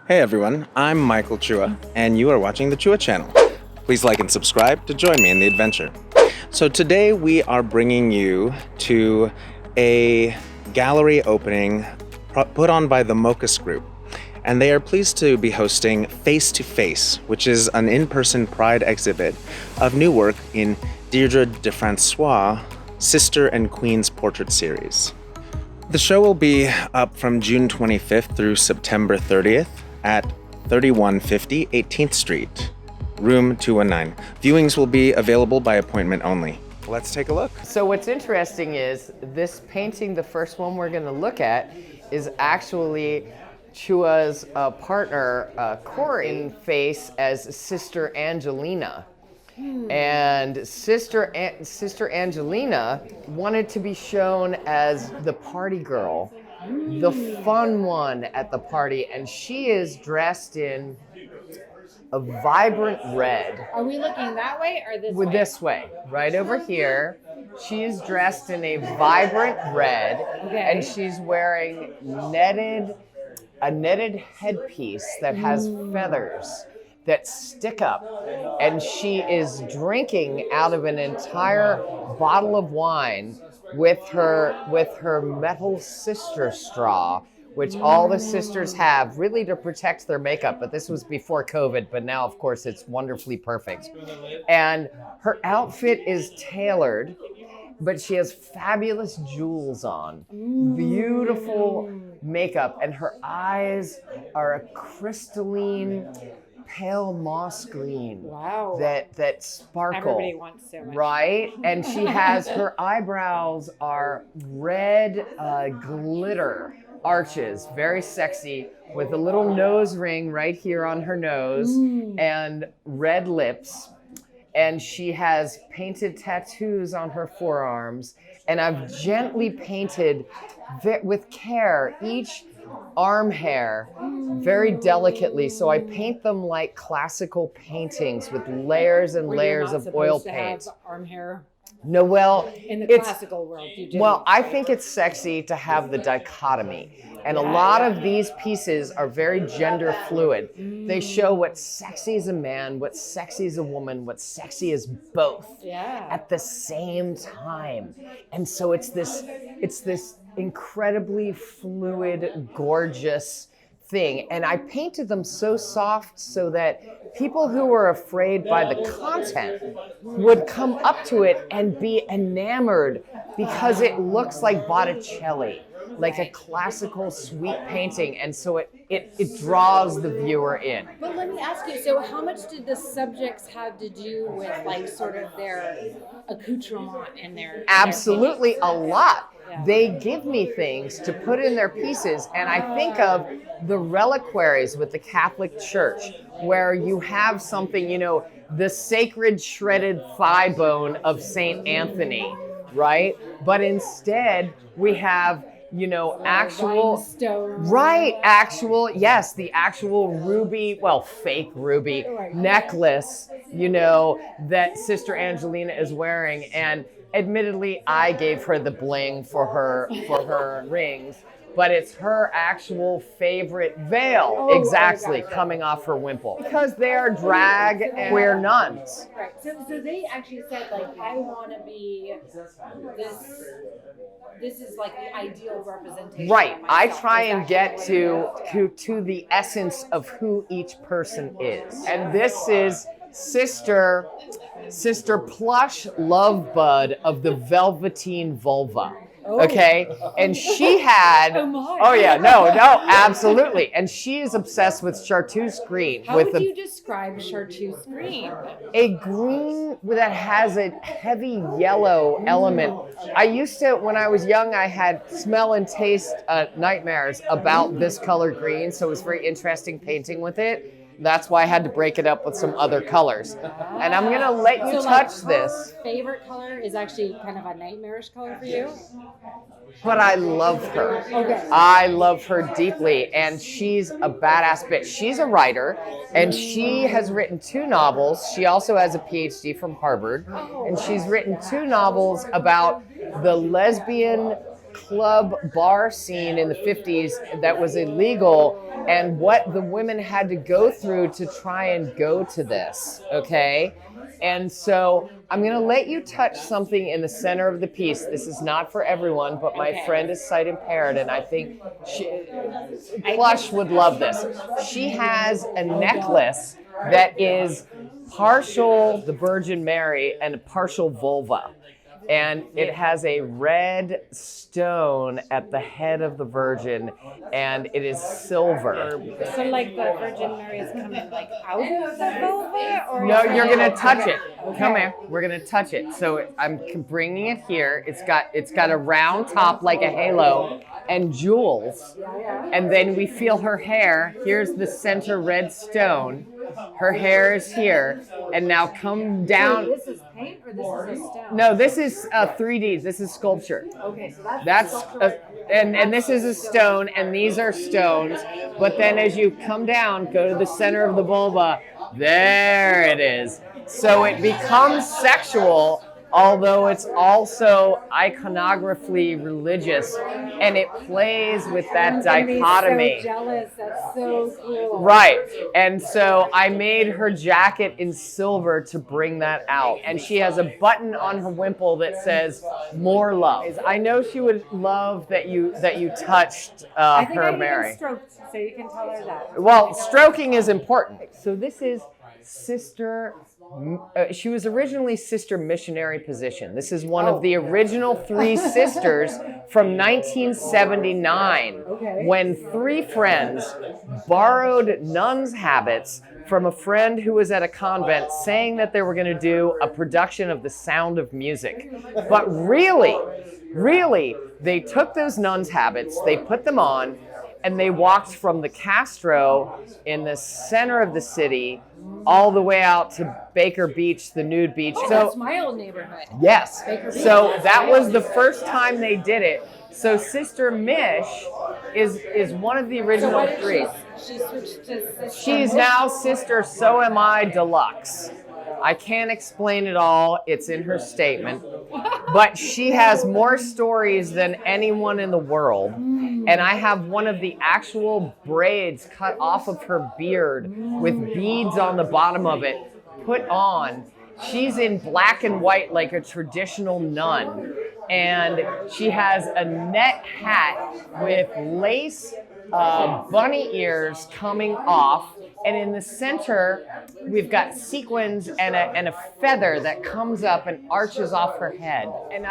Hey everyone, I'm Michael Chua, and you are watching the Chua channel. Please like and subscribe to join me in the adventure. So today we are bringing you to a gallery opening put on by the Mocas Group. And they are pleased to be hosting Face to Face, which is an in-person Pride exhibit of new work in Deidre DeFranceaux' Sister and Queen's Portrait Series. The show will be up from June 25th through September 30th at 3150 18th Street, room 219. Viewings will be available by appointment only. Let's take a look. So what's interesting is this painting, the first one we're going to look at, is actually Chua's partner, Corey, in face as Sister Angelina. And Sister Angelina wanted to be shown as the party girl, the fun one at the party, and she is dressed in a vibrant red. Are we looking that way or this way? This way, right over here. She is dressed in a vibrant red, and she's wearing a netted headpiece that has feathers that stick up, and she is drinking out of an entire bottle of wine with her metal sister straw, which all the sisters have really to protect their makeup. But this was before COVID, but now of course it's wonderfully perfect. And her outfit is tailored, but she has fabulous jewels on, beautiful makeup, and her eyes are a crystalline pale moss green. Wow. That sparkle. Everybody wants so much. Right? And she has, her eyebrows are red glitter arches, very sexy, with a little nose ring right here on her nose and red lips. And she has painted tattoos on her forearms. And I've gently painted with care each arm hair very delicately, so I paint them like classical paintings with layers and layers of oil paint. To have arm hair. No, well, in the classical world, you do. Well, I think it's sexy to have the dichotomy, and a lot of these pieces are very gender fluid. They show what's sexy as a man, what's sexy as a woman, what's sexy as both at the same time. And so it's this incredibly fluid, gorgeous thing. And I painted them so soft so that people who were afraid by the content would come up to it and be enamored because it looks like Botticelli, like a classical sweet painting. And so it draws the viewer in. But let me ask you, so how much did the subjects have to do with like sort of their accoutrement and their... Absolutely a lot. They give me things to put in their pieces, and I think of the reliquaries with the Catholic Church, where you have something, the sacred shredded thigh bone of Saint Anthony, right? But instead, we have, actual, the actual ruby, fake ruby necklace, that Sister Angelina is wearing. And admittedly, I gave her the bling for her rings, but it's her actual favorite veil, exactly, coming off her wimple. Because they are drag and queer nuns. Right. So they actually said, like, I want to be this is like the ideal representation. Right. I try and get to the essence of who each person is. And this is Sister Plush Lovebud of the Velveteen Vulva. Okay, and she had, absolutely, and she is obsessed with chartreuse green. How would you describe chartreuse green? A green that has a heavy yellow element. I used to, when I was young, I had smell and taste nightmares about this color green, so it was very interesting painting with it. That's why I had to break it up with some other colors. And I'm gonna let you touch this. Favorite color is actually kind of a nightmarish color for you? But I love her. Okay. I love her deeply, and she's a badass bitch. She's a writer, and she has written 2 novels. She also has a PhD from Harvard, and she's written 2 novels about the lesbian club bar scene in the 50s that was illegal and what the women had to go through to try and go to this, okay? And so I'm going to let you touch something in the center of the piece. This is not for everyone, but my friend is sight impaired, and I think Plush would love this. She has a necklace that is partial the Virgin Mary and partial vulva. And it has a red stone at the head of the Virgin, and it is silver. So like the Virgin Mary is coming like out of the vulva? Or no, you're gonna touch it. Okay. Come here. We're gonna touch it. So I'm bringing it here. It's got a round top like a halo and jewels. And then we feel her hair. Here's the center red stone. Her hair is here. And now come down. Wait, this is paint or this is a stone? No, this is 3D. This is sculpture. Okay, so that's and this is a stone, and these are stones. But then as you come down, go to the center of the vulva. There it is. So it becomes sexual, although it's also iconographically religious, and it plays with that dichotomy. I'm so jealous. That's so cool. Right. And so I made her jacket in silver to bring that out. And she has a button on her wimple that says "More Love." I know she would love that you touched I think her Mary. I stroked, so you can tell her that. Well, stroking is important. So this is Sister. She was originally Sister Missionary position. This is one of the original 3 sisters from 1979, when 3 friends borrowed nuns' habits from a friend who was at a convent saying that they were going to do a production of The Sound of Music. But really, they took those nuns' habits, they put them on, and they walked from the Castro in the center of the city all the way out to Baker Beach, the nude beach. Oh, that's my old neighborhood. Yes. Baker Beach. So that was the first time they did it. So Sister Mish is one of the original 3. She switched to Sister She's Mish? now Sister So Am I Deluxe. I can't explain it all. It's in her statement. But she has more stories than anyone in the world. And I have one of the actual braids cut off of her beard with beads on the bottom of it put on. She's in black and white like a traditional nun. And she has a net hat with lace bunny ears coming off. And in the center, we've got sequins and a feather that comes up and arches off her head. And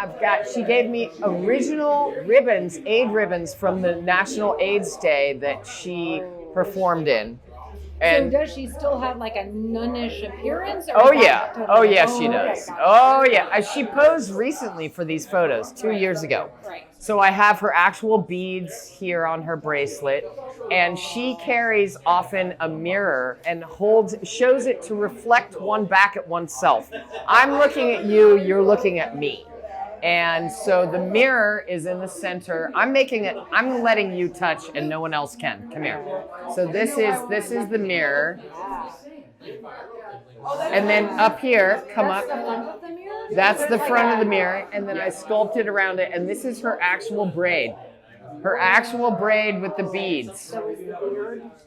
she gave me original ribbons, aid ribbons from the National AIDS Day that she performed in. And so does she still have like a nunnish appearance? Oh yeah, she does. Okay. Oh yeah, she posed recently for these photos 2 years ago. Right. So I have her actual beads here on her bracelet, and she carries often a mirror and shows it to reflect one back at oneself. I'm looking at you, you're looking at me. And so the mirror is in the center. I'm letting you touch and no one else can. Come here. So this is the mirror. And then up here, come up. That's the front of the mirror. And then I sculpted around it. And this is her actual braid. Her actual braid with the beads.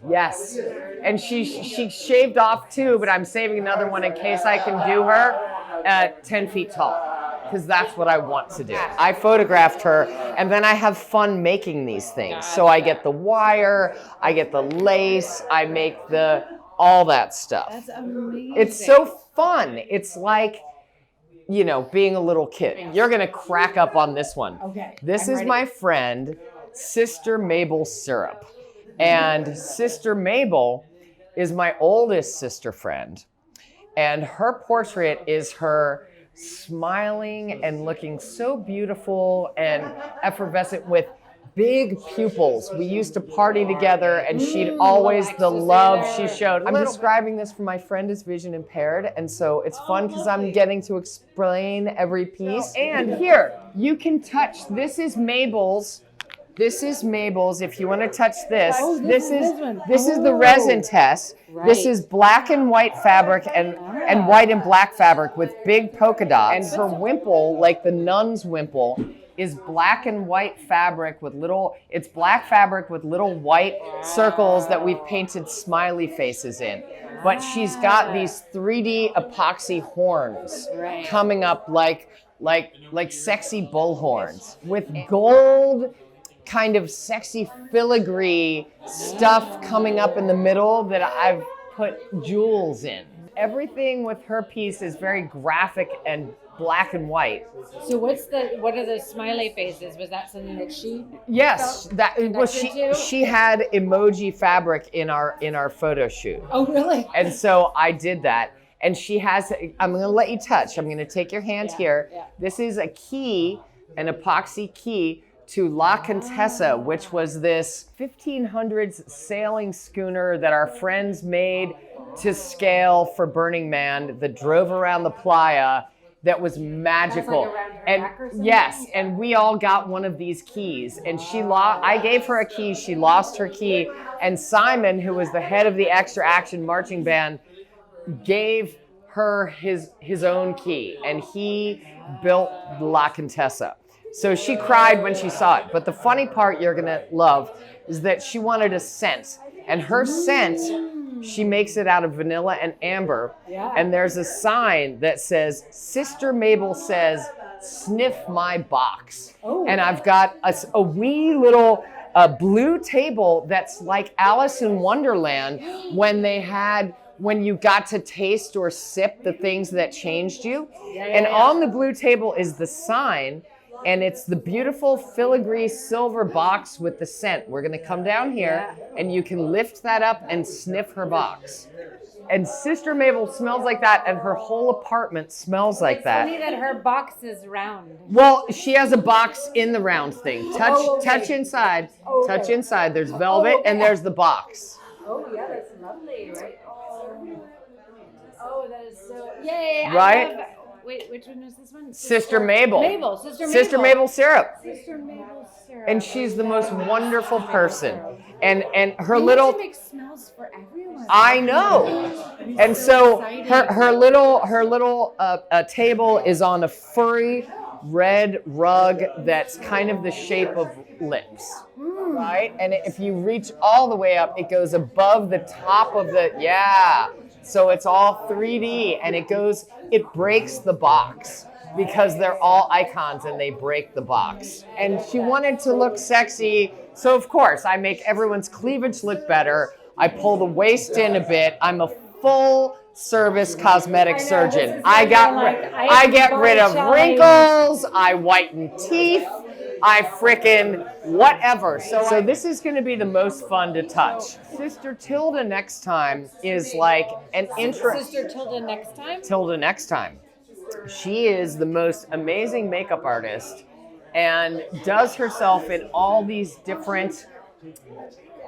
Yes. And she shaved off 2, but I'm saving another one in case I can do her at 10 feet tall. Because that's what I want to do. I photographed her, and then I have fun making these things. So I get the wire, I get the lace, I make all that stuff. That's amazing. It's so fun. It's like, being a little kid. You're gonna crack up on this one. Okay. This is my friend, Sister Mable Syrup. And Sister Mable is my oldest sister friend. And her portrait is her smiling and looking so beautiful and effervescent with big pupils. We used to party together, and she'd always, the love she showed. I'm describing this for my friend is vision impaired, and so it's fun because I'm getting to explain every piece. And here, you can touch, this is Mabel's. This is Mabel's. If you want to touch this, this is the resin test. Right. This is black and white fabric and white and black fabric with big polka dots. And her wimple, like the nun's wimple, is black and white fabric with it's black fabric with little white circles that we've painted smiley faces in. But she's got these 3D epoxy horns coming up like sexy bull horns with gold kind of sexy filigree stuff coming up in the middle that I've put jewels in. Everything with her piece is very graphic and black and white. So what are the smiley faces? Was that something that she Yes, she had emoji fabric in our photo shoot. Oh really? And so I did that. And she has, I'm gonna let you touch. I'm gonna take your hand here. Yeah. This is a key, an epoxy key to La Contessa, which was this 1500s sailing schooner that our friends made to scale for Burning Man that drove around the playa. That was magical. Like around her And neck or something? yes, and we all got one of these keys. And I gave her a key, she lost her key. And Simon, who was the head of the Extra Action marching band, gave her his own key, and he built La Contessa. So she cried when she saw it. But the funny part you're gonna love is that she wanted a scent. And her scent, she makes it out of vanilla and amber. Yeah. And there's a sign that says, Sister Mable says, sniff my box. Oh. And I've got a wee little blue table that's like Alice in Wonderland when you got to taste or sip the things that changed you. And on the blue table is the sign, and it's the beautiful filigree silver box with the scent. We're gonna come down here and you can lift that up and sniff her box. And Sister Mable smells like that, and her whole apartment smells like that. It's funny that her box is round. Well, she has a box in the round thing. Touch inside. Touch inside. There's velvet and there's the box. Oh yeah, that's lovely, right? Oh, that is so yay! Right? Wait, which one was this one? Sister Mable. Sister Mable syrup. Sister Mable syrup. And she's the most wonderful person. And her They little have to make smells for everyone. I know. And so her little table is on a furry red rug that's kind of the shape of lips. Right? And if you reach all the way up, it goes above the top of so it's all 3D, and it breaks the box because they're all icons and they break the box. And she wanted to look sexy, so of course I make everyone's cleavage look better. I pull the waist in a bit. I'm a full service cosmetic surgeon. I get rid of wrinkles, I whiten teeth, I frickin' whatever. So this is gonna be the most fun to touch. Sister Tilda NexTime is like an Sister Tilda NexTime? Tilda NexTime. She is the most amazing makeup artist and does herself in all these different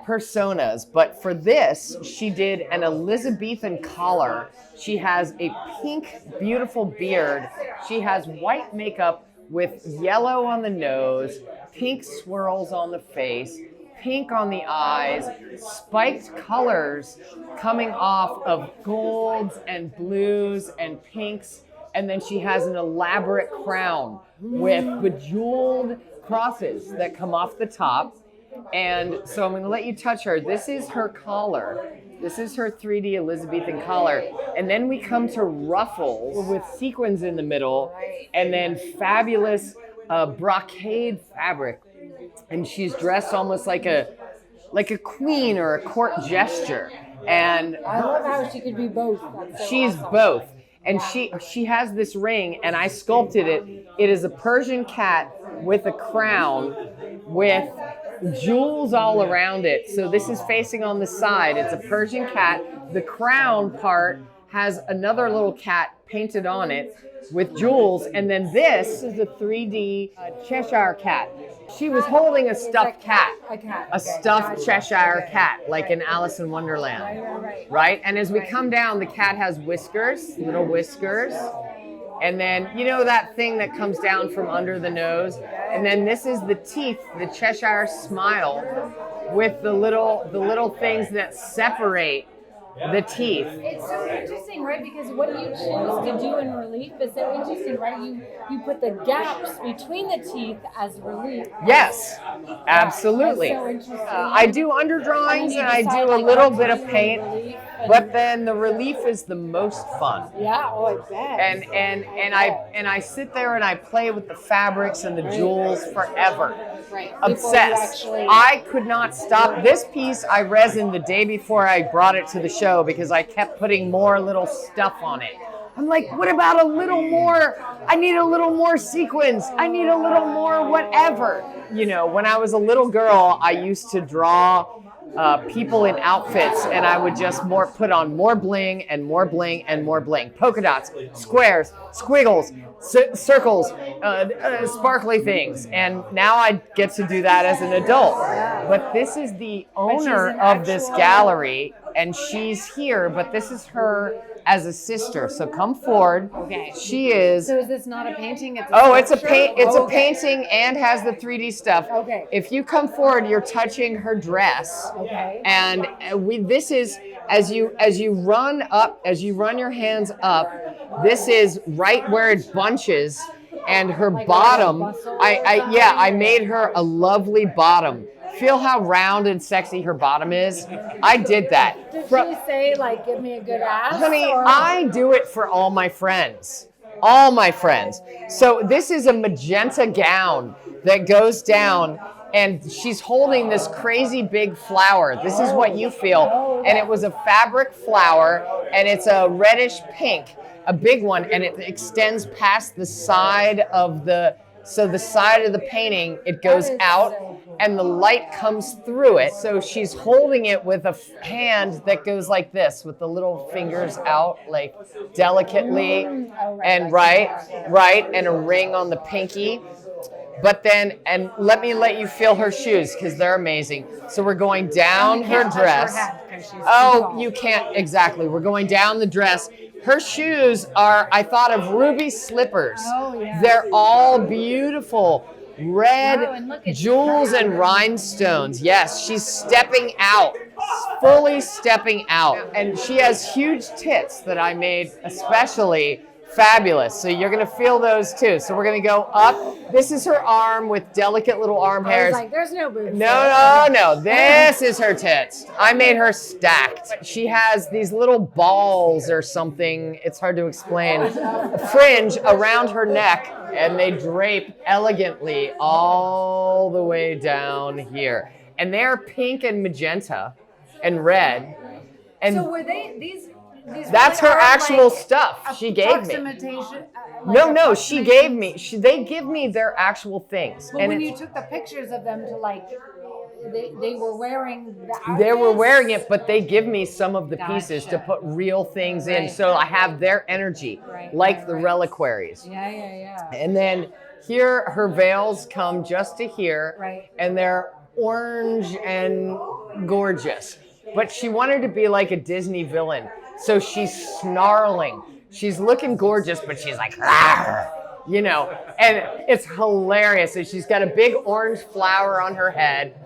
personas. But for this, she did an Elizabethan collar. She has a pink, beautiful beard. She has white makeup with yellow on the nose, pink swirls on the face, pink on the eyes, spiked colors coming off of golds and blues and pinks. And then she has an elaborate crown with bejeweled crosses that come off the top. And so I'm going to let you touch her. This is her collar. This is her 3D Elizabethan collar. And then we come to ruffles with sequins in the middle, and then fabulous brocade fabric. And she's dressed almost like a queen or a court gesture. And I love how she could be both. She's both. And she has this ring, and I sculpted it. It is a Persian cat with a crown with jewels all around it. So this is facing on the side. It's a Persian cat. The crown part has another little cat painted on it with jewels. And then this is a 3D Cheshire cat. She was holding a stuffed cat. A stuffed Cheshire cat, like in Alice in Wonderland. Right? And as we come down, the cat has whiskers, little whiskers. And then, you know that thing that comes down from under the nose? And then this is the teeth, the Cheshire smile, with the little things that separate the teeth. It's so interesting, right? Because what you choose to do in relief is so interesting, right? You put the gaps between the teeth as relief. Yes, absolutely. That's so interesting. I do underdrawings and I do a little bit of paint, but then the relief is the most fun. Yeah, oh, I bet. And I sit there and I play with the fabrics and the jewels forever. Right. Obsessed. I could not stop. This piece I resined the day before I brought it to the show because I kept putting more little stuff on it. I'm like, what about a little more? I need a little more sequins. I need a little more whatever. You know, when I was a little girl, I used to draw people in outfits, and I would just put on more bling and more bling and more bling. Polka dots, squares, squiggles, circles, sparkly things. And now I get to do that as an adult. But this is the owner of this gallery, and she's here, but this is her as a sister. So come forward. Okay. She is. So is this not a painting? It's It's a sculpture? a painting and has the 3D stuff. Okay. If you come forward, you're touching her dress. Okay. And this is as you run your hands up, this is right where it bunches, and her bottom. I made her a lovely bottom. Feel how round and sexy her bottom is? I did that. Did she say, like, give me a good ass? Honey, or? I do it for all my friends. All my friends. So this is a magenta gown that goes down, and she's holding this crazy big flower. This is what you feel. And it was a fabric flower, and it's a reddish pink, a big one, and it extends past the side of the side of the painting, it goes out and the light comes through it. So she's holding it with a hand that goes like this, with the little fingers out, like delicately, and right, and a ring on the pinky. But then, and let you feel her shoes, because they're amazing. So we're going down her dress. You can't, exactly. We're going down the dress. Her shoes are, I thought of ruby slippers. They're all beautiful. Red jewels and rhinestones. Yes, she's stepping out, fully stepping out. And she has huge tits that I made especially fabulous. So you're going to feel those too. So we're going to go up. This is her arm with delicate little arm hairs. I was like, there's no boobs. No. This is her tits. I made her stacked. She has these little balls or something. It's hard to explain. A fringe around her neck, and they drape elegantly all the way down here. And they're pink and magenta and red. And so were these that's her actual stuff she gave me. No, she gave me. They give me their actual things. But when you took the pictures of them to they were wearing the outfits? They were wearing it, but they give me some of the pieces to put real things in, so I have their energy, the reliquaries. Yeah. And then here, her veils come just to here, and they're orange and gorgeous. But she wanted to be like a Disney villain. So she's snarling. She's looking gorgeous, but she's like, "Rawr," and it's hilarious. So she's got a big orange flower on her head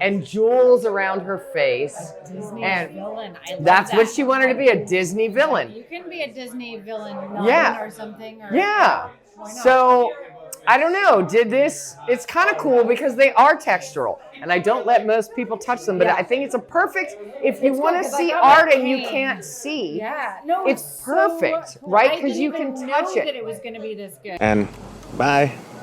and jewels around her face. Disney villain. I love that's that. what she wanted to be, a Disney villain. You can be a Disney villain or something. Why not? So I don't know, it's kind of cool because they are textural, and I don't let most people touch them, but I think it's a perfect, if you want to see art and you can't see, it's perfect, right? Because you can touch it. That it was going to be this good. And bye.